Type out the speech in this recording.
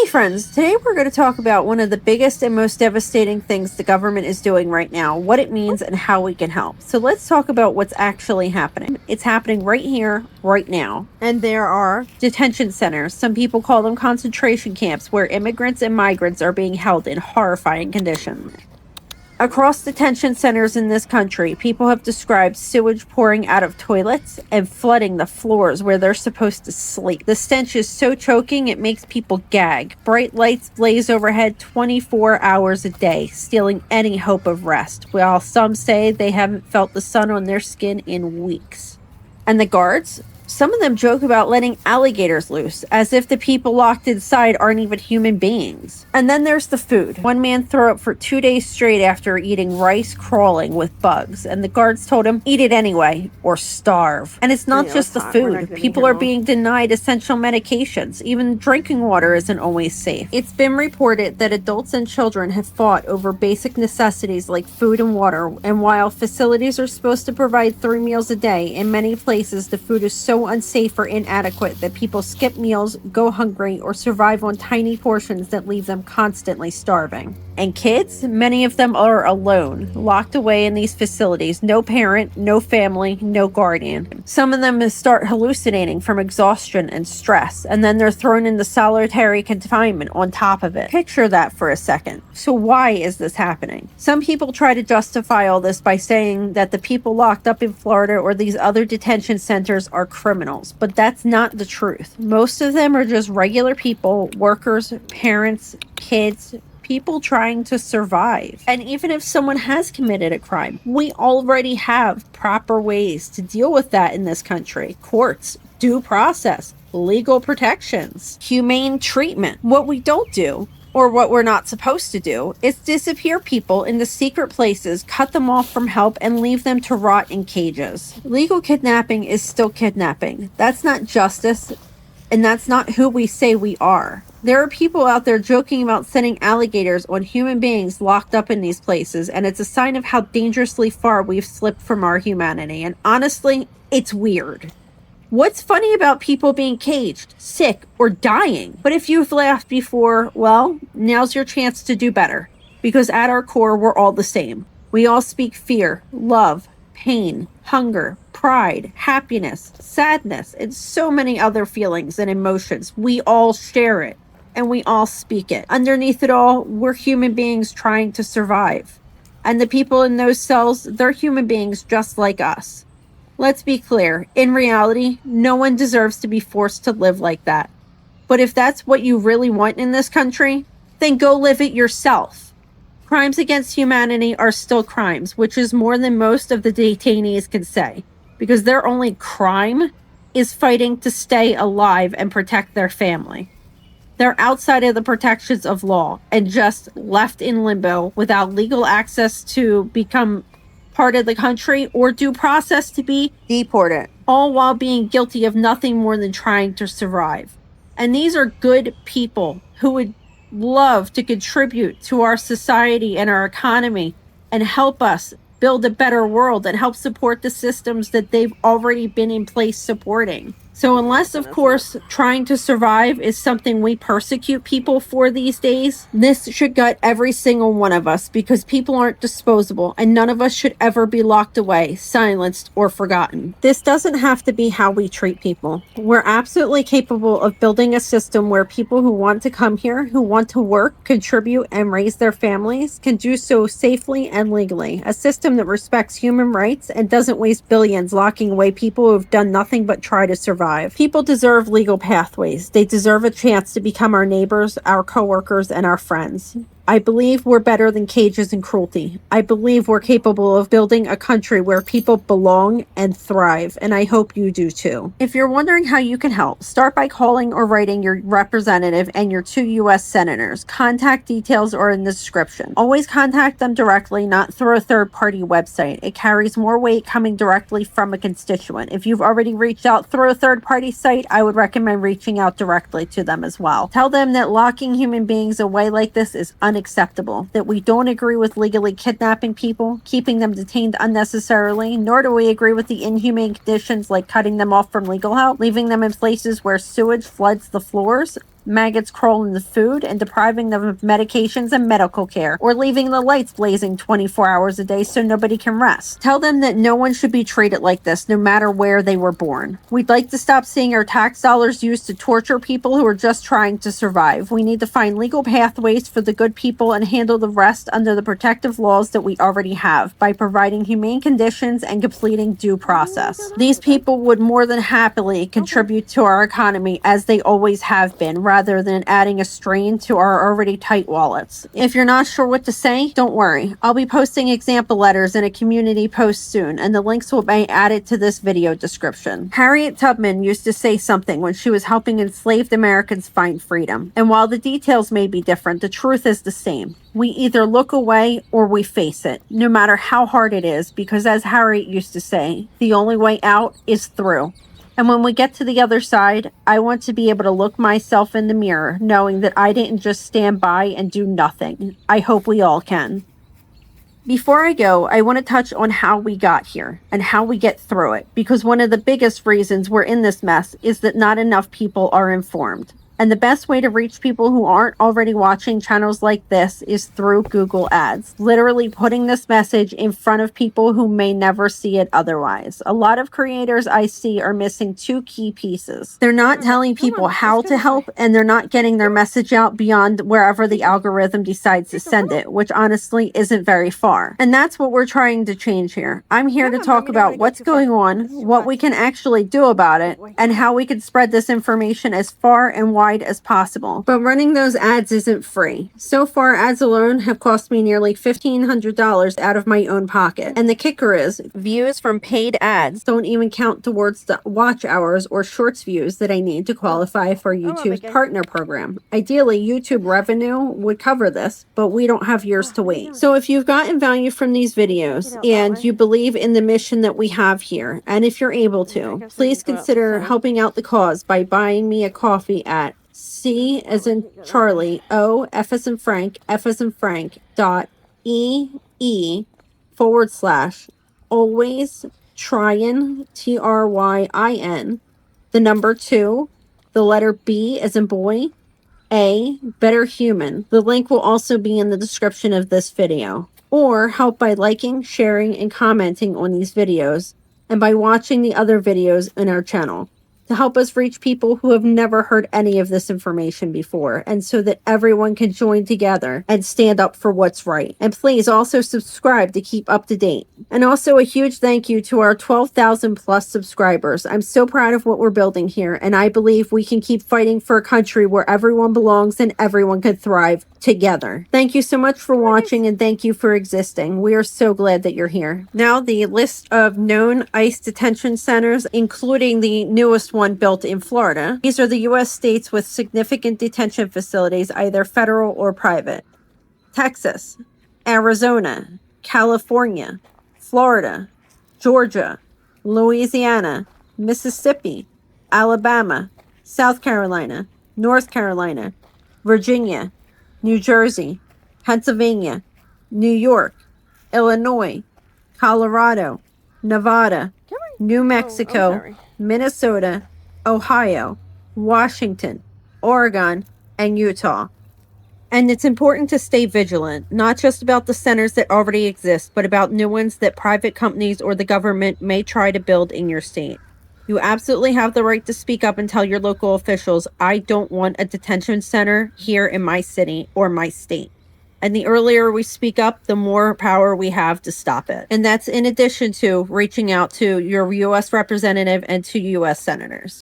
Hey friends, today we're going to talk about one of the biggest and most devastating things the government is doing right now, what it means and how we can help. So let's talk about what's actually happening. It's happening right here, right now. And there are detention centers. Some people call them concentration camps where immigrants and migrants are being held in horrifying conditions. Across detention centers in this country, people have described sewage pouring out of toilets and flooding the floors where they're supposed to sleep. The stench is so choking it makes people gag. Bright lights blaze overhead 24 hours a day, stealing any hope of rest, while some say they haven't felt the sun on their skin in weeks. And the guards? Some of them joke about letting alligators loose, as if the people locked inside aren't even human beings. And then there's the food. One man threw up for 2 days straight after eating rice crawling with bugs, and the guards told him, eat it anyway, or starve. And it's not just the food. People are being denied essential medications. Even drinking water isn't always safe. It's been reported that adults and children have fought over basic necessities like food and water, and while facilities are supposed to provide 3 meals a day, in many places the food is so unsafe or inadequate that people skip meals, go hungry, or survive on tiny portions that leave them constantly starving. And kids, many of them are alone, locked away in these facilities. No parent, no family, no guardian. Some of them start hallucinating from exhaustion and stress, and then they're thrown into solitary confinement on top of it. Picture that for a second. So why is this happening? Some people try to justify all this by saying that the people locked up in Florida or these other detention centers are criminals, but that's not the truth. Most of them are just regular people, workers, parents, kids, people trying to survive. And even if someone has committed a crime, we already have proper ways to deal with that in this country. Courts, due process, legal protections, humane treatment. What we don't do, or what we're not supposed to do, is disappear people into secret places, cut them off from help, and leave them to rot in cages. Legal kidnapping is still kidnapping. That's not justice, and that's not who we say we are. There are people out there joking about sending alligators on human beings locked up in these places, and it's a sign of how dangerously far we've slipped from our humanity. And honestly, it's weird. What's funny about people being caged, sick, or dying? But if you've laughed before, well, now's your chance to do better. Because at our core, we're all the same. We all speak fear, love, pain, hunger, pride, happiness, sadness, and so many other feelings and emotions. We all share it, and we all speak it. Underneath it all, we're human beings trying to survive. And the people in those cells, they're human beings just like us. Let's be clear, in reality, no one deserves to be forced to live like that. But if that's what you really want in this country, then go live it yourself. Crimes against humanity are still crimes, which is more than most of the detainees can say, because their only crime is fighting to stay alive and protect their family. They're outside of the protections of law and just left in limbo without legal access to become part of the country or due process to be deported, all while being guilty of nothing more than trying to survive. And these are good people who would love to contribute to our society and our economy and help us build a better world and help support the systems that they've already been in place supporting. So unless, of course, trying to survive is something we persecute people for these days, this should gut every single one of us, because people aren't disposable and none of us should ever be locked away, silenced, or forgotten. This doesn't have to be how we treat people. We're absolutely capable of building a system where people who want to come here, who want to work, contribute, and raise their families can do so safely and legally. A system that respects human rights and doesn't waste billions locking away people who've done nothing but try to survive. People deserve legal pathways. They deserve a chance to become our neighbors, our coworkers, and our friends. I believe we're better than cages and cruelty. I believe we're capable of building a country where people belong and thrive, and I hope you do too. If you're wondering how you can help, start by calling or writing your representative and your 2 U.S. senators. Contact details are in the description. Always contact them directly, not through a third-party website. It carries more weight coming directly from a constituent. If you've already reached out through a third-party site, I would recommend reaching out directly to them as well. Tell them that locking human beings away like this is unacceptable, that we don't agree with legally kidnapping people, keeping them detained unnecessarily, nor do we agree with the inhumane conditions like cutting them off from legal help, leaving them in places where sewage floods the floors, Maggots crawl in the food and depriving them of medications and medical care, or leaving the lights blazing 24 hours a day so nobody can rest. Tell them that no one should be treated like this, no matter where they were born. We'd like to stop seeing our tax dollars used to torture people who are just trying to survive. We need to find legal pathways for the good people and handle the rest under the protective laws that we already have by providing humane conditions and completing due process. These people would more than happily contribute to our economy as they always have been, rather than adding a strain to our already tight wallets. If you're not sure what to say, don't worry. I'll be posting example letters in a community post soon, and the links will be added to this video description. Harriet Tubman used to say something when she was helping enslaved Americans find freedom. And while the details may be different, the truth is the same. We either look away or we face it, no matter how hard it is, because as Harriet used to say, the only way out is through. And when we get to the other side, I want to be able to look myself in the mirror, knowing that I didn't just stand by and do nothing. I hope we all can. Before I go, I want to touch on how we got here and how we get through it, because one of the biggest reasons we're in this mess is that not enough people are informed. And the best way to reach people who aren't already watching channels like this is through Google Ads, literally putting this message in front of people who may never see it otherwise. A lot of creators I see are missing two key pieces. They're not telling people how to help, and they're not getting their message out beyond wherever the algorithm decides to send it, which honestly isn't very far. And that's what we're trying to change here. I'm here to talk about what's going on, what we can actually do about it, and how we can spread this information as far and wide as possible. But running those ads isn't free. So far, ads alone have cost me nearly $1,500 out of my own pocket. And the kicker is, views from paid ads don't even count towards the watch hours or shorts views that I need to qualify for YouTube's partner program. Ideally, YouTube revenue would cover this, but we don't have years to wait. So if you've gotten value from these videos and you believe in the mission that we have here, and if you're able to, please consider helping out the cause by buying me a coffee at C as in Charlie, O, F as in Frank, F as in Frank, .ee/always tryin, TRYIN, the number 2, the letter B as in boy, A, better human. The link will also be in the description of this video. Or help by liking, sharing, and commenting on these videos, and by watching the other videos in our channel, to help us reach people who have never heard any of this information before, and so that everyone can join together and stand up for what's right. And please also subscribe to keep up to date. And also a huge thank you to our 12,000 plus subscribers. I'm so proud of what we're building here, and I believe we can keep fighting for a country where everyone belongs and everyone can thrive together. Thank you so much for watching, and thank you for existing. We are so glad that you're here. Now the list of known ICE detention centers, including the newest one built in Florida. These are the U.S. states with significant detention facilities, either federal or private. Texas, Arizona, California, Florida, Georgia, Louisiana, Mississippi, Alabama, South Carolina, North Carolina, Virginia, New Jersey, Pennsylvania, New York, Illinois, Colorado, Nevada, New Mexico, Minnesota, Ohio, Washington, Oregon, and Utah. And it's important to stay vigilant, not just about the centers that already exist, but about new ones that private companies or the government may try to build in your state. You absolutely have the right to speak up and tell your local officials, I don't want a detention center here in my city or my state. And the earlier we speak up, the more power we have to stop it. And that's in addition to reaching out to your U.S. representative and to U.S. senators.